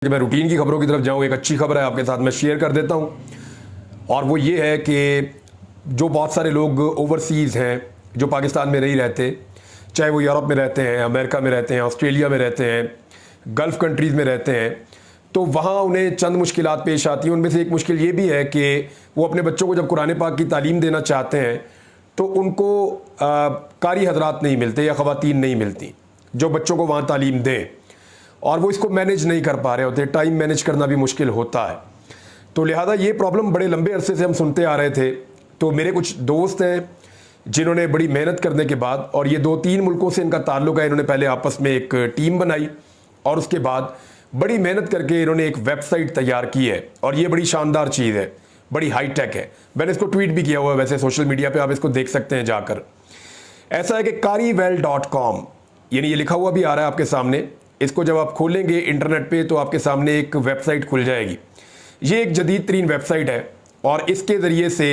कि मैं रूटीन की खबरों की तरफ जाऊं। एक अच्छी खबर है आपके साथ मैं शेयर कर देता हूं, और वो ये है कि जो बहुत सारे लोग ओवरसीज़ हैं जो पाकिस्तान में नहीं रहते, चाहे वो यूरोप में रहते हैं, अमेरिका में रहते हैं, ऑस्ट्रेलिया में रहते हैं, गल्फ़ कंट्रीज़ में रहते हैं, तो वहाँ उन्हें चंद मुश्किलात पेश आती हैं। उनमें से एक मुश्किल ये भी है कि वो अपने बच्चों को जब कुरान पाक की तालीम देना चाहते हैं तो उनको कारी हजरात नहीं मिलते या ख़वातीन नहीं मिलती जो बच्चों को वहाँ तालीम दें, और वो इसको मैनेज नहीं कर पा रहे होते। टाइम मैनेज करना भी मुश्किल होता है। तो लिहाजा ये प्रॉब्लम बड़े लंबे अरसे से हम सुनते आ रहे थे। तो मेरे कुछ दोस्त हैं जिन्होंने बड़ी मेहनत करने के बाद, और ये 2-3 मुल्कों से इनका ताल्लुक है, इन्होंने पहले आपस में एक टीम बनाई और उसके बाद बड़ी मेहनत करके इन्होंने एक वेबसाइट तैयार की है, और ये बड़ी शानदार चीज़ है, बड़ी हाईटेक है। मैंने इसको ट्वीट भी किया हुआ है वैसे सोशल मीडिया पे, आप इसको देख सकते हैं जाकर। ऐसा है कि karivel.com, यानी ये लिखा हुआ भी आ रहा है आपके सामने। इसको जब आप खोलेंगे इंटरनेट पे तो आपके सामने एक वेबसाइट खुल जाएगी। ये एक जदीद तरीन वेबसाइट है और इसके ज़रिए से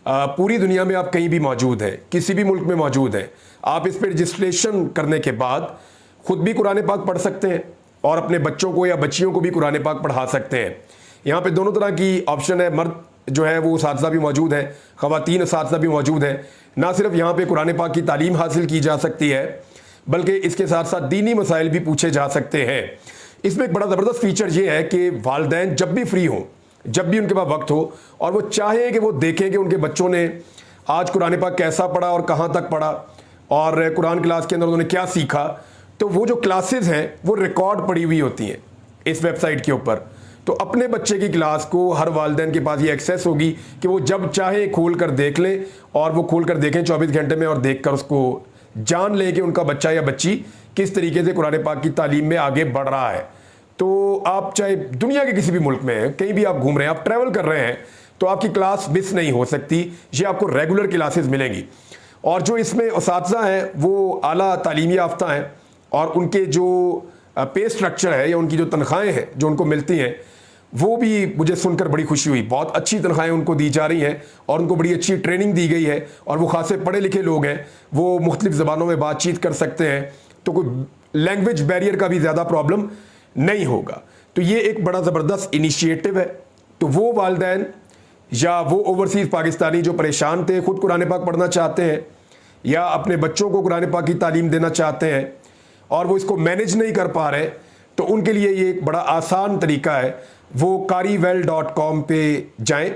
पूरी दुनिया में आप कहीं भी मौजूद हैं, किसी भी मुल्क में मौजूद हैं, आप इस पर रजिस्ट्रेशन करने के बाद ख़ुद भी कुरान पाक पढ़ सकते हैं और अपने बच्चों को या बच्चियों को भी कुरान पाक पढ़ा सकते हैं। यहाँ पे दोनों तरह की ऑप्शन है। मर्द जो है वो उसातिज़ा भी मौजूद है, ख़वातीन उसातिज़ा भी मौजूद है। ना सिर्फ यहाँ पे कुरान पाक की तालीम हासिल की जा सकती है बल्कि इसके साथ साथ दीनी मसाइल भी पूछे जा सकते हैं। इसमें एक बड़ा ज़बरदस्त फीचर ये है कि वालिदैन जब भी फ्री हों, जब भी उनके पास वक्त हो और वो चाहें कि वो देखें कि उनके बच्चों ने आज कुरान पाक कैसा पढ़ा और कहाँ तक पढ़ा और कुरान क्लास के अंदर उन्होंने क्या सीखा, तो वो जो क्लासेस हैं वो रिकॉर्ड पड़ी हुई होती हैं इस वेबसाइट के ऊपर। तो अपने बच्चे की क्लास को हर वालिदैन के पास ये एक्सेस होगी कि वो जब चाहे खोल कर देख लें, और वो खोल कर देखें 24 घंटे में, और देख कर उसको जान लें कि उनका बच्चा या बच्ची किस तरीके से कुरान पाक की तालीम में आगे बढ़ रहा है। तो आप चाहे दुनिया के किसी भी मुल्क में हैं, कहीं भी आप घूम रहे हैं, आप ट्रैवल कर रहे हैं, तो आपकी क्लास मिस नहीं हो सकती। ये आपको रेगुलर क्लासेस मिलेंगी। और जो इसमें उसातिज़ा हैं वो आला तालीमी याफ्ता हैं, और उनके जो पे स्ट्रक्चर है या उनकी जो तनख्वाहें हैं जो उनको मिलती हैं वो भी मुझे सुनकर बड़ी खुशी हुई। बहुत अच्छी तनख्वाहें उनको दी जा रही हैं और उनको बड़ी अच्छी ट्रेनिंग दी गई है, और वो खासे पढ़े लिखे लोग हैं, वो मुख्तलिफ ज़बानों में बातचीत कर सकते हैं, तो कोई लैंग्वेज बैरियर का भी ज़्यादा प्रॉब्लम नहीं होगा। तो ये एक बड़ा ज़बरदस्त इनिशिएटिव है। तो वो वालिदैन या वो ओवरसीज़ पाकिस्तानी जो परेशान थे, ख़ुद कुरान पाक पढ़ना चाहते हैं या अपने बच्चों को कुरान पाक की तालीम देना चाहते हैं और वो इसको मैनेज नहीं कर पा रहे, तो उनके लिए ये एक बड़ा आसान तरीका है। वो karivel.com पे जाएं,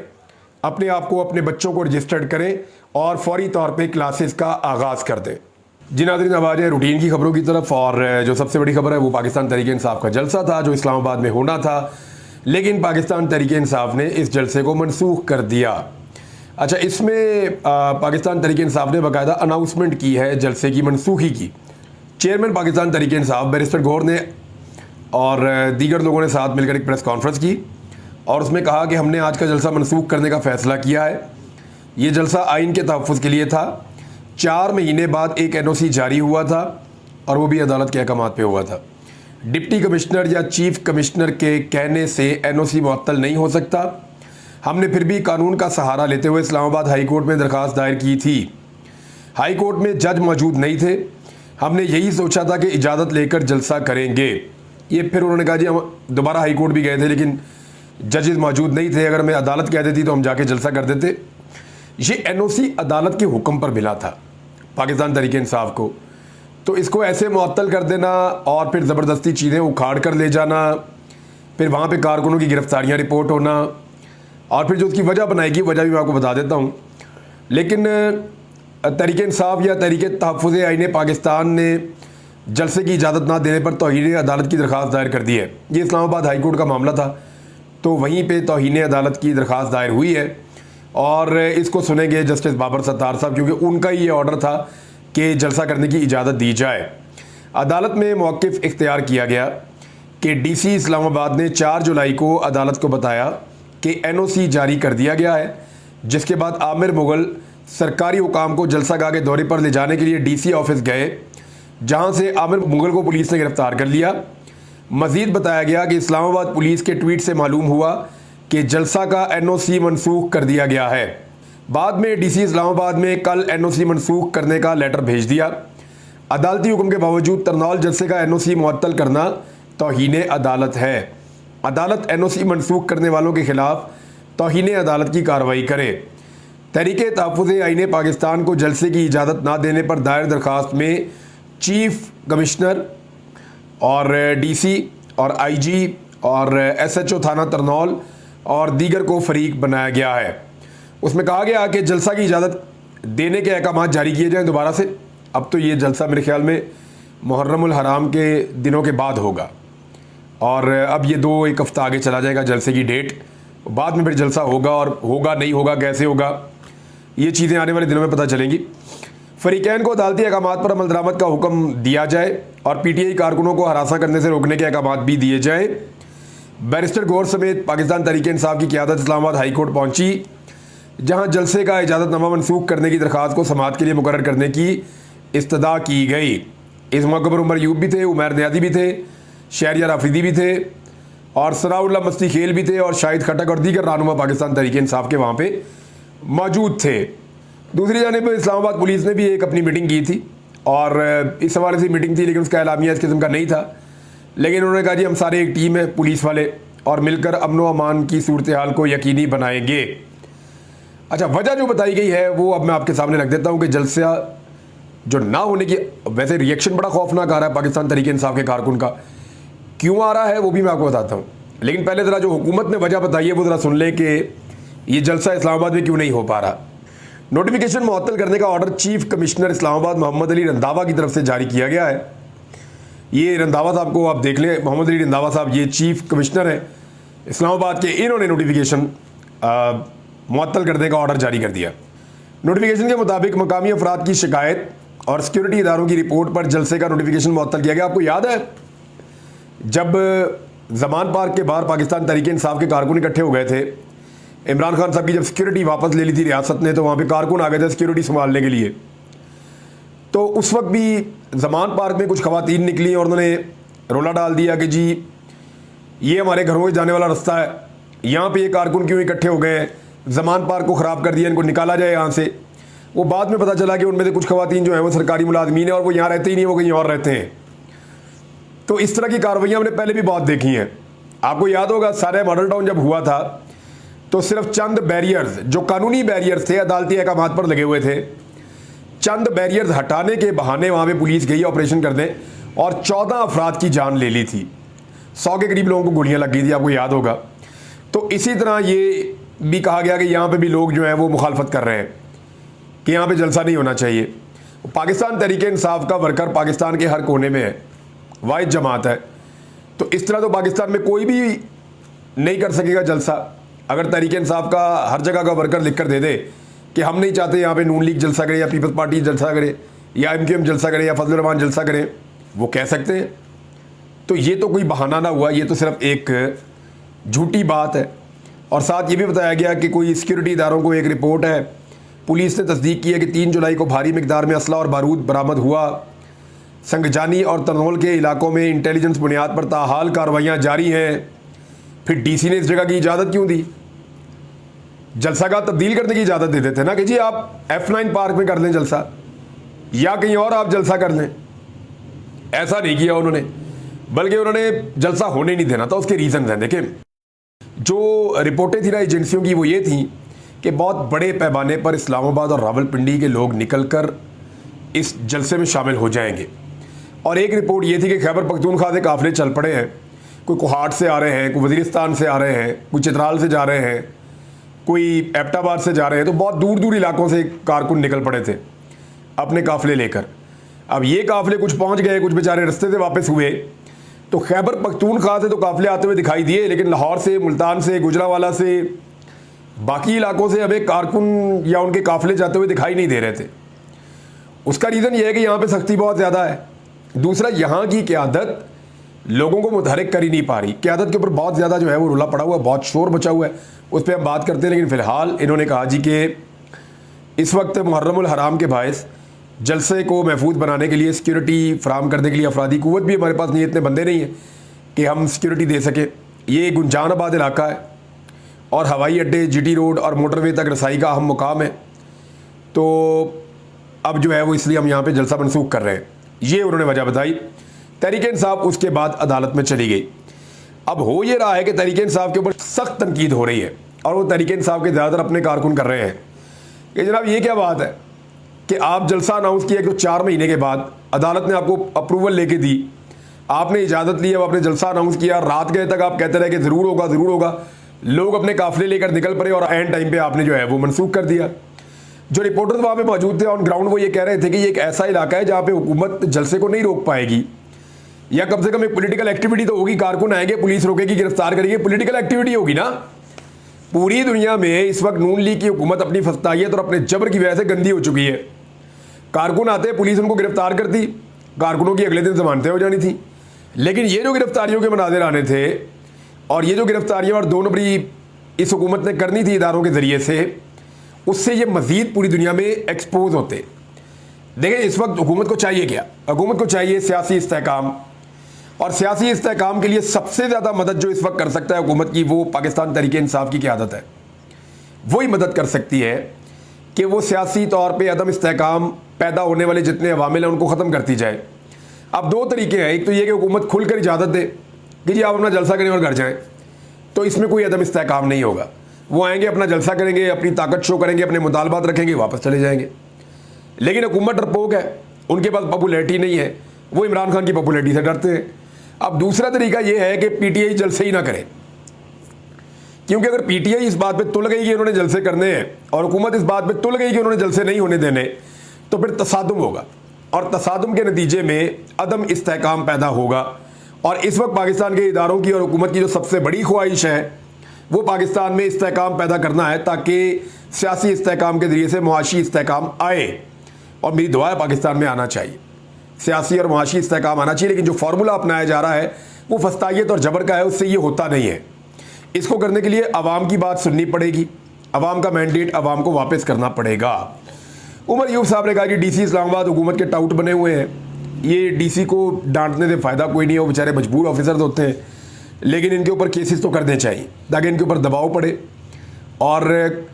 अपने आप को, अपने बच्चों को रजिस्टर्ड करें और फौरी तौर पे क्लासेस का आगाज़ कर दें। जी नाज़रीन, अब आ जाए रूटीन की खबरों की तरफ। और जो सबसे बड़ी खबर है वो पाकिस्तान तहरीक इंसाफ का जलसा था जो इस्लामाबाद में होना था, लेकिन पाकिस्तान तहरीक इंसाफ ने इस जलसे को मनसूख कर दिया। अच्छा, इसमें पाकिस्तान तहरीक इंसाफ ने बाकायदा अनाउंसमेंट की है जलसे की मनसूखी की। चेयरमैन पाकिस्तान तहरीक इंसाफ बैरिस्टर गौहर ने और दीगर लोगों ने साथ मिलकर एक प्रेस कॉन्फ्रेंस की और उसमें कहा कि हमने आज का जलसा मनसूख करने का फ़ैसला किया है। ये जलसा आइन के तहफ़्फ़ुज़ के लिए था। 4 महीने बाद एक NOC जारी हुआ था और वो भी अदालत के अहकामात पे हुआ था। डिप्टी कमिश्नर या चीफ कमिश्नर के कहने से NOC मुअत्तल नहीं हो सकता। हमने फिर भी कानून का सहारा लेते हुए इस्लामाबाद हाई कोर्ट में दरख्वास्त दायर की थी। हाई कोर्ट में जज मौजूद नहीं थे। हमने यही सोचा था कि इजाज़त लेकर जलसा करेंगे। ये फिर उन्होंने कहा जी हम दोबारा हाई कोर्ट भी गए थे लेकिन जजेस मौजूद नहीं थे, अगर हमें अदालत कह देती तो हम जाके जलसा कर देते। ये NOC अदालत के हुक्म पर मिला था पाकिस्तान तहरीक इंसाफ को, तो इसको ऐसे मुअत्तल कर देना और फिर ज़बरदस्ती चीज़ें उखाड़ कर ले जाना, फिर वहाँ पे कारकुनों की गिरफ्तारियाँ रिपोर्ट होना, और फिर जो उसकी वजह बनाएगी, वजह भी मैं आपको बता देता हूँ। लेकिन तहरीक इंसाफ या तहरीक तहफ़्फ़ुज़ आईन पाकिस्तान ने जलसे की इजाज़त ना देने पर तौहीन अदालत की दरख्वास्त दायर कर दी है। ये इस्लामाबाद हाई कोर्ट का मामला था, तो वहीं पे तौहीन अदालत की दरख्वास्त दायर हुई है और इसको सुनेंगे जस्टिस बाबर सत्तार साहब, क्योंकि उनका ये ऑर्डर था कि जलसा करने की इजाज़त दी जाए। अदालत में मौक़िफ़ इख्तियार किया गया कि DC इस्लामाबाद ने 4 जुलाई को अदालत को बताया कि NOC जारी कर दिया गया है, जिसके बाद आमिर मुग़ल सरकारी हुकाम को जलसागाह के दौरे पर ले जाने के लिए DC ऑफिस गए, जहां से आमिर मुग़ल को पुलिस ने गिरफ्तार कर लिया। मज़ीद बताया गया कि इस्लामाबाद पुलिस के ट्वीट से मालूम हुआ कि जलसा का NOC मनसूख कर दिया गया है। बाद में DC इस्लामाबाद में कल NOC मनसूख करने का लेटर भेज दिया। अदालती हुक्म के बावजूद तरनौल जलसे का NOC मुअत्तल करना तौहीन अदालत है। अदालत NOC मनसूख करने वालों के खिलाफ तौहीन अदालत की कार्रवाई करे। तहरीके तहफ़्फ़ुज़ आईन पाकिस्तान को जलसे की इजाज़त ना देने पर दायर दरख्वास्त में चीफ कमिश्नर और DC और IG और SHO थाना तरनौल और दीगर को फरीक बनाया गया है। उसमें कहा गया कि जलसा की इजाज़त देने के अहकाम जारी किए जाएँ दोबारा से। अब तो ये जलसा मेरे ख्याल में मुहर्रमुल हराम के दिनों के बाद होगा और अब ये 1 हफ्ता आगे चला जाएगा जलसे की डेट। बाद में फिर जलसा होगा और होगा नहीं होगा कैसे होगा ये चीज़ें आने वाले दिनों में पता चलेंगी। फरीकैन को अदालती अहकामात पर अमल दरामद का हुक्म दिया जाए और PTI कारकुनों को हरासा करने से रोकने के अहकामात भी दिए जाएँ। बैरिस्टर गौर समेत पाकिस्तान तहरीक इंसाफ की क़यादत इस्लामाबाद हाई कोर्ट पहुँची, जहाँ जलसे का इजाज़तनामा मनसूख करने की दरख्वास्त को समाअत के लिए मुकर्रर करने की इस्तदा की गई। इस मौके पर उमर यूब भी थे, उमैर नियाज़ी भी थे, शहरियार आफरीदी भी थे और सनाउल्लाह मस्ती खेल भी थे और शाहिद खटक और दीगर रहनुमा पाकिस्तान तहरीक इंसाफ के वहाँ पे मौजूद थे। दूसरी जानिब इस्लामाबाद पुलिस ने भी एक अपनी मीटिंग की थी और इस हवाले से मीटिंग थी, लेकिन उसका एलामिया इस किस्म का नहीं था। लेकिन उन्होंने कहा जी हम सारे एक टीम है पुलिस वाले और मिलकर अमन व अमान की सूरत हाल को यकीनी बनाएंगे। अच्छा, वजह जो बताई गई है वो अब मैं आपके सामने रख देता हूँ कि जलसा जो ना होने की, वैसे रिएक्शन बड़ा खौफनाक आ रहा है पाकिस्तान तहरीक इंसाफ के कारकुन का, क्यों आ रहा है वो भी मैं आपको बताता हूँ। लेकिन पहले ज़रा जो हुकूमत ने वजह बताई है वो ज़रा सुन ले कि ये जलसा इस्लामाबाद में क्यों नहीं हो पा रहा। नोटिफिकेशन मुअत्तल करने का order chief commissioner Islamabad Mohammad Ali Randhawa की तरफ से जारी किया गया है। ये रंधावा साहब को आप देख लें, मोहम्मद अली रंधावा साहब ये चीफ कमिश्नर हैं इस्लामाबाद के। इन्होंने नोटिफिकेशन मुअत्तल करने का ऑर्डर जारी कर दिया। नोटिफिकेशन के मुताबिक मकामी अफराद की शिकायत और सिक्योरिटी इदारों की रिपोर्ट पर जलसे का नोटिफिकेशन मुअत्तल किया गया। आपको याद है जब ज़मान पार्क के बाहर पाकिस्तान तहरीक इंसाफ के कारकुन इकट्ठे हो गए थे, इमरान खान साहब की जब सिक्योरिटी वापस ले ली थी रियासत ने, तो वहाँ पे कारकुन आ गए थे सिक्योरिटी संभालने के लिए। तो उस वक्त भी ज़मान पार्क में कुछ ख़वातीन निकली और उन्होंने रोला डाल दिया कि जी ये हमारे घरों में जाने वाला रास्ता है, यहाँ पे ये कारकुन क्यों इकट्ठे हो गए हैं, ज़मान पार्क को ख़राब कर दिया, इनको निकाला जाए यहाँ से। वो बाद में पता चला कि उनमें से कुछ ख़वातीन जो है वो सरकारी मुलाजमीन है और वो यहाँ रहते ही नहीं, वो कहीं और रहते हैं। तो इस तरह की कार्रवाइयाँ हमने पहले भी बहुत देखी हैं। आपको याद होगा सारे मॉडल टाउन जब हुआ था तो सिर्फ चंद बैरियर्स, जो कानूनी बैरियर्स थे, अदालती अहकामात पर लगे हुए थे, चंद बैरियर्स हटाने के बहाने वहाँ पे पुलिस गई ऑपरेशन करने और 14 अफराद की जान ले ली थी। 100 के करीब लोगों को गोलियाँ लग गई थी, आपको याद होगा। तो इसी तरह ये भी कहा गया कि यहाँ पे भी लोग जो हैं वो मुखालफत कर रहे हैं कि यहाँ पे जलसा नहीं होना चाहिए। पाकिस्तान तहरीक इंसाफ का वर्कर पाकिस्तान के हर कोने में है, वाहिद जमात है, तो इस तरह तो पाकिस्तान में कोई भी नहीं कर सकेगा जलसा। अगर तहरीक इंसाफ का हर जगह का वर्कर लिख कर दे दे कि हम नहीं चाहते यहाँ पे नून लीग जलसा करे या पीपल्स पार्टी जलसा करे या MQM जलसा करे या फजल रहमान जलसा करे, वो कह सकते हैं। तो ये तो कोई बहाना ना हुआ, ये तो सिर्फ एक झूठी बात है। और साथ ये भी बताया गया कि कोई सिक्योरिटी इदारों को एक रिपोर्ट है, पुलिस ने तस्दीक की है कि 3 जुलाई को भारी मिकदार में असला और बारूद बरामद हुआ। संगजानी और तरनौल के इलाकों में इंटेलिजेंस बुनियाद पर ताहाल कार्रवाइयाँ जारी हैं। फिर DC ने इस जगह की इजाज़त क्यों दी? जलसा का तब्दील करने की इजाज़त दे देते ना कि जी आप F9 पार्क में कर लें जलसा या कहीं और आप जलसा कर लें। ऐसा नहीं किया उन्होंने, बल्कि उन्होंने जलसा होने नहीं देना था। उसके रीज़न हैं, देखें जो रिपोर्टें थी ना एजेंसियों की, वो ये थी कि बहुत बड़े पैमाने पर इस्लामाबाद और रावलपिंडी के लोग निकलकर इस जलसे में शामिल हो जाएंगे। और एक रिपोर्ट ये थी कि खैबर पख्तूनख्वा से काफ़िले चल पड़े हैं, कोई कोहाट से आ रहे हैं, कोई वज़ीरिस्तान से आ रहे हैं, कोई चित्राल से जा रहे हैं, कोई एबटाबाद से जा रहे हैं। तो बहुत दूर दूर इलाकों से कारकुन निकल पड़े थे अपने काफ़िले लेकर। अब ये काफ़िले कुछ पहुँच गए, कुछ बेचारे रास्ते से वापस हुए। तो खैबर पख्तूनख्वा से तो काफ़िले आते हुए दिखाई दिए, लेकिन लाहौर से, मुल्तान से, गुजरावाला से, बाकी इलाकों से हमें कारकुन या उनके काफ़िले जाते हुए दिखाई नहीं दे रहे थे। उसका रीज़न ये है कि यहाँ पे सख्ती बहुत ज़्यादा है। दूसरा, यहाँ की क़यादत लोगों को मुतहरिक कर ही नहीं पा रही। क़यादत के ऊपर बहुत ज़्यादा जो है वो रुला पड़ा हुआ है, बहुत शोर मचा हुआ है, उस पर हम बात करते हैं। लेकिन फ़िलहाल इन्होंने कहा जी कि इस वक्त मुहर्रमुल हराम के बायस जलसे को महफूज बनाने के लिए, सिक्योरिटी फराम करने के लिए अफरादी क़ुव्वत भी हमारे पास नहीं, इतने बंदे नहीं हैं कि हम सिक्योरिटी दे सकें। ये गुंजानाबाद इलाका है और हवाई अड्डे, GT रोड और मोटरवे तक रसाई का अहम मुकाम है। तो अब जो है वो इसलिए हम यहाँ पे जलसा मनसूख कर रहे हैं, ये उन्होंने वजह बताई। तहरीक इंसाफ उसके बाद अदालत में चली गई। अब हो ये रहा है कि तहरीक इंसाफ के ऊपर सख्त तनकीद हो रही है और वो तहरीक इंसाफ के ज़्यादातर अपने कारकुन कर रहे हैं कि जनाब ये क्या बात है कि आप जलसा अनाउंस किया कि 4 महीने के बाद अदालत ने आपको अप्रूवल लेके दी, आपने इजाज़त ली, अब आपने जलसा अनाउंस किया, रात गए तक आप कहते रहे कि ज़रूर होगा ज़रूर होगा, लोग अपने काफिले लेकर निकल पड़े और एंड टाइम पे आपने जो है वो मनसूख कर दिया। जो रिपोर्टर्स वहाँ पे मौजूद थे ऑन ग्राउंड वो ये कह रहे थे कि ये एक ऐसा इलाका है जहाँ पे हुकूमत जलसे को नहीं रोक पाएगी, या कम से कम एक पॉलिटिकल एक्टिविटी तो होगी, कारकुन आएंगे, पुलिस रोकेगी, गिरफ्तार करेगी, पॉलिटिकल एक्टिविटी होगी ना। पूरी दुनिया में इस वक्त नून लीग की हुकूमत अपनी फस्तायत और अपने जबर की वजह से गंदी हो चुकी है। कारकुन आते, पुलिस उनको गिरफ्तार करती, कारकुनों की अगले दिन जमानतें हो जानी थी। लेकिन ये जो गिरफ्तारियों के मनाजिर आने थे और ये जो गिरफ्तारियाँ और 2 नंबरी इस हुकूमत ने करनी थी इदारों के ज़रिए से, उससे ये मज़ीद पूरी दुनिया में एक्सपोज होते। देखें इस वक्त हुकूमत को चाहिए क्या? हुकूमत को चाहिए सियासी इस्तेहकाम, और सियासी इस्तेहकाम के लिए सबसे ज़्यादा मदद जो इस वक्त कर सकता है हुकूमत की, वो पाकिस्तान तहरीक इंसाफ की क़यादत है। वही मदद कर सकती है कि वो सियासी तौर पे अदम इस्तेहकाम पैदा होने वाले जितने अवामिल हैं उनको ख़त्म करती जाए। अब 2 तरीके हैं, एक तो ये कि हुकूमत खुलकर इजाज़त दे कि जी आप अपना जलसा करें और घर जाएँ, तो इसमें कोई अदम इस्तेहकाम नहीं होगा। वो आएंगे, अपना जलसा करेंगे, अपनी ताकत शो करेंगे, अपने मुतालबात रखेंगे, वापस चले जाएंगे। लेकिन हुकूमत डरपोक है, उनके पास पॉपुलैरिटी नहीं है, वो इमरान खान की पॉपुलैरिटी से डरते हैं। अब दूसरा तरीका ये है कि पीटीआई जलसे ही ना करे, क्योंकि अगर पीटीआई इस बात पे तुल गई कि उन्होंने जलसे करने हैं और हुकूमत इस बात पे तुल गई कि उन्होंने जलसे नहीं होने देने, तो फिर तसादुम होगा और तसादुम के नतीजे में अदम इस्तेहकाम पैदा होगा। और इस वक्त पाकिस्तान के इदारों की और हुकूमत की जो सबसे बड़ी ख्वाहिश है वो पाकिस्तान में इस्तेहकाम पैदा करना है, ताकि सियासी इस्तेहकाम के ज़रिए से मुआशी इस्तेहकाम आए। और मेरी दुआ है पाकिस्तान में आना चाहिए, सियासी और मुआशी इस्तेहकाम आना चाहिए। लेकिन जो फार्मूला अपनाया जा रहा है वो फस्तायत और जबर का है, उससे ये होता नहीं है। इसको करने के लिए अवाम की बात सुननी पड़ेगी, अवाम का मैंडेट अवाम को वापस करना पड़ेगा। उमर यूब साहब ने कहा कि डीसी इस्लामाबाद हुकूमत के टाउट बने हुए हैं, ये डीसी को डांटने से फ़ायदा कोई नहीं है, वो बेचारे मजबूर ऑफिसर्स होते हैं, लेकिन इनके ऊपर केसेस तो करने चाहिए ताकि इनके ऊपर दबाव पड़े, और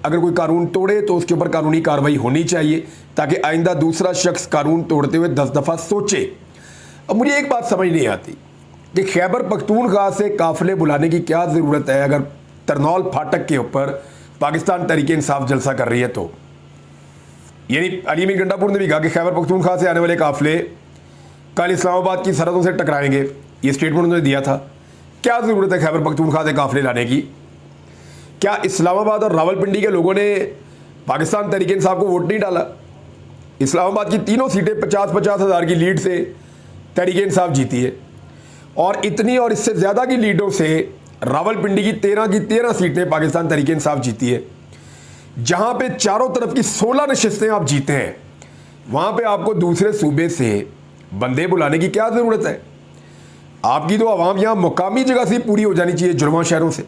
अगर कोई कानून तोड़े तो उसके ऊपर कानूनी कार्रवाई होनी चाहिए ताकि आइंदा दूसरा शख्स कानून तोड़ते हुए 10 दफ़ा सोचे। अब मुझे एक बात समझ नहीं आती कि खैबर पख्तूनख्वा से काफ़िले बुलाने की क्या ज़रूरत है अगर तरनौल फाटक के ऊपर पाकिस्तान तहरीक इंसाफ जलसा कर रही है। तो यानी अली अमीन गंडापुर ने भी कहा कि खैबर पख्तूनख्वा से आने वाले काफ़िले कल इस्लामाबाद की सरहदों से टकराएंगे, ये स्टेटमेंट उन्होंने दिया था। क्या ज़रूरत है खैबर पख्तूनख्वा से काफ़िले लाने की? क्या इस्लामाबाद और रावलपिंडी के लोगों ने पाकिस्तान तहरीक इंसाफ को वोट नहीं डाला? इस्लामाबाद की तीनों सीटें 50-50 हज़ार की लीड से तहरीक इंसाफ जीती है, और इतनी और इससे ज़्यादा की लीडों से रावलपिंडी की 13 सीटें पाकिस्तान तहरीक इंसाफ जीती है। जहाँ पे चारों तरफ की 16 नशिस्तें आप जीते हैं, वहाँ पे आपको दूसरे सूबे से बंदे बुलाने की क्या ज़रूरत है? आपकी तो आवाम यहाँ मुकामी जगह से पूरी हो जानी चाहिए, जुड़वा शहरों से,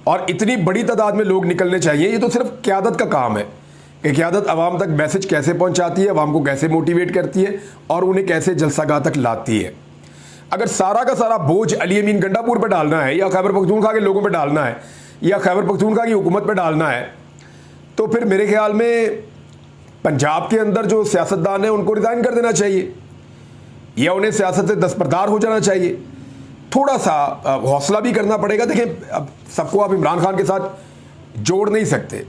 और इतनी बड़ी तादाद में लोग निकलने चाहिए। ये तो सिर्फ क़यादत का काम है कि क़यादत आवाम तक मैसेज कैसे पहुँचाती है, आवाम को कैसे मोटिवेट करती है और उन्हें कैसे जलसागाह तक लाती है। अगर सारा का सारा बोझ अली अमीन गंडापुर पर डालना है, या खैबर पख्तूनख्वा के लोगों पर डालना है, या खैबर पख्तूनख्वा की हुकूमत पर डालना है, तो फिर मेरे ख्याल में पंजाब के अंदर जो सियासतदान है उनको रिज़ाइन कर देना चाहिए, या उन्हें सियासत से दस्तबरदार हो जाना चाहिए। थोड़ा सा हौसला भी करना पड़ेगा। देखें, अब सबको आप इमरान खान के साथ जोड़ नहीं सकते,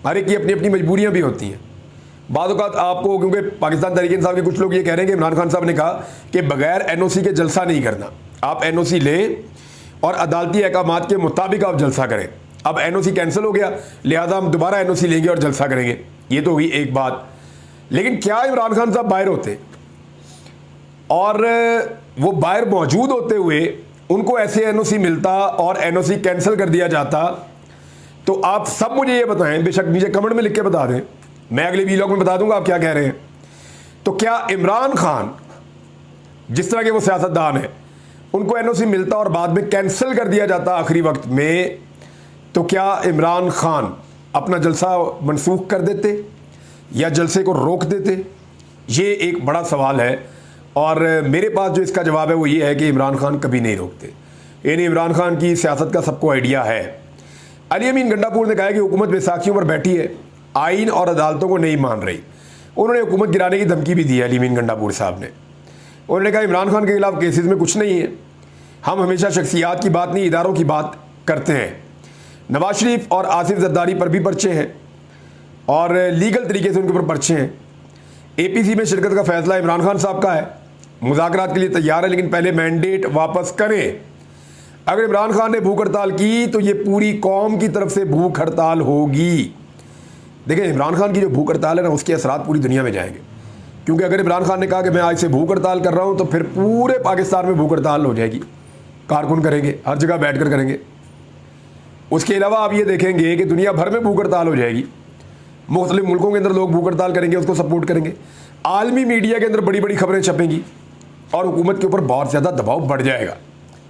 हर एक की अपनी अपनी मजबूरियाँ भी होती हैं। बाद औक़ात आपको, क्योंकि पाकिस्तान तहरीक इंसाफ के कुछ लोग ये कह रहे हैं कि इमरान खान साहब ने कहा कि बगैर NOC के जलसा नहीं करना, आप NOC लें और अदालती अहकामात के मुताबिक आप जलसा करें। अब NOC कैंसिल हो गया, लिहाजा हम दोबारा NOC लेंगे और जलसा करेंगे। ये तो हुई एक बात। लेकिन क्या इमरान खान साहब बाहर होते और वो बाहर मौजूद होते हुए उनको ऐसे NOC मिलता और NOC कैंसिल कर दिया जाता, तो आप सब मुझे ये बताएं, बेशक नीचे कमेंट में लिख के बता दें, मैं अगले वीलॉग में बता दूंगा आप क्या कह रहे हैं। तो क्या इमरान खान जिस तरह के वो सियासतदान है, उनको NOC मिलता और बाद में कैंसिल कर दिया जाता आखिरी वक्त में, तो क्या इमरान खान अपना जलसा मनसूख कर देते या जलसे को रोक देते? ये एक बड़ा सवाल है, और मेरे पास जो इसका जवाब है वो ये है कि इमरान खान कभी नहीं रोकते। यानी इमरान खान की सियासत का सबको आइडिया है। अली अमीन गंडापुर ने कहा कि हुकूमत बैसाखियों पर बैठी है, आइन और अदालतों को नहीं मान रही। उन्होंने हुकूमत गिराने की धमकी भी दी है अली अमीन गंडापुर साहब ने। उन्होंने कहा इमरान खान के खिलाफ केसेस में कुछ नहीं है, हम हमेशा शख्सियात की बात नहीं, इदारों की बात करते हैं। नवाज शरीफ और आसिफ जरदारी पर भी पर्चे हैं और लीगल तरीके से उनके ऊपर पर्चे हैं। APC में शिरकत का फैसला इमरान खान साहब का है, मुज़ाकरात के लिए तैयार है, लेकिन पहले मैंडेट वापस करें। अगर इमरान खान ने भूख हड़ताल की तो ये पूरी कौम की तरफ से भूख हड़ताल होगी। देखिए, इमरान खान की जो भूख हड़ताल है ना, उसके असरात पूरी दुनिया में जाएंगे, क्योंकि अगर इमरान खान ने कहा कि मैं आज से भूख हड़ताल कर रहा हूँ तो फिर पूरे पाकिस्तान में भूख हड़ताल हो जाएगी। कारकुन करेंगे, हर जगह बैठकर करेंगे। उसके अलावा आप ये देखेंगे कि दुनिया भर में भूख हड़ताल हो जाएगी, मुख्तलिफ मुल्कों के अंदर लोग भूख हड़ताल करेंगे, उसको सपोर्ट करेंगे। आलमी मीडिया के अंदर बड़ी बड़ी खबरें छपेंगी और हुकूमत के ऊपर बहुत ज़्यादा दबाव बढ़ जाएगा।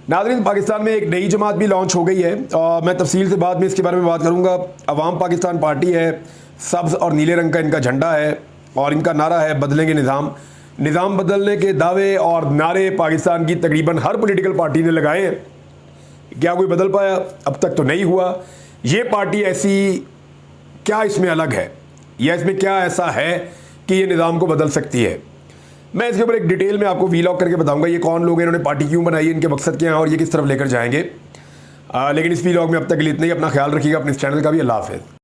नाज़रीन, पाकिस्तान में एक नई जमात भी लॉन्च हो गई है और मैं तफसील से बाद में इसके बारे में बात करूँगा। अवाम पाकिस्तान पार्टी है, सब्ज़ और नीले रंग का इनका झंडा है और इनका नारा है बदलेंगे निज़ाम। निज़ाम बदलने के दावे और नारे पाकिस्तान की तकरीबन हर पॉलिटिकल पार्टी ने लगाए हैं। क्या कोई बदल पाया? अब तक तो नहीं हुआ। ये पार्टी ऐसी क्या इसमें अलग है या इसमें क्या ऐसा है कि ये निज़ाम को बदल सकती है? मैं इसके ऊपर एक डिटेल में आपको वीलॉग करके बताऊंगा ये कौन लोग हैं, इन्होंने पार्टी क्यों बनाई है, इनके मकसद क्या है और ये किस तरफ लेकर जाएंगे। लेकिन इस वीलॉग में अब तक के लिए इतना ही। अपना ख्याल रखिएगा, अपने इस चैनल का भी। अल्लाह हाफ़िज़।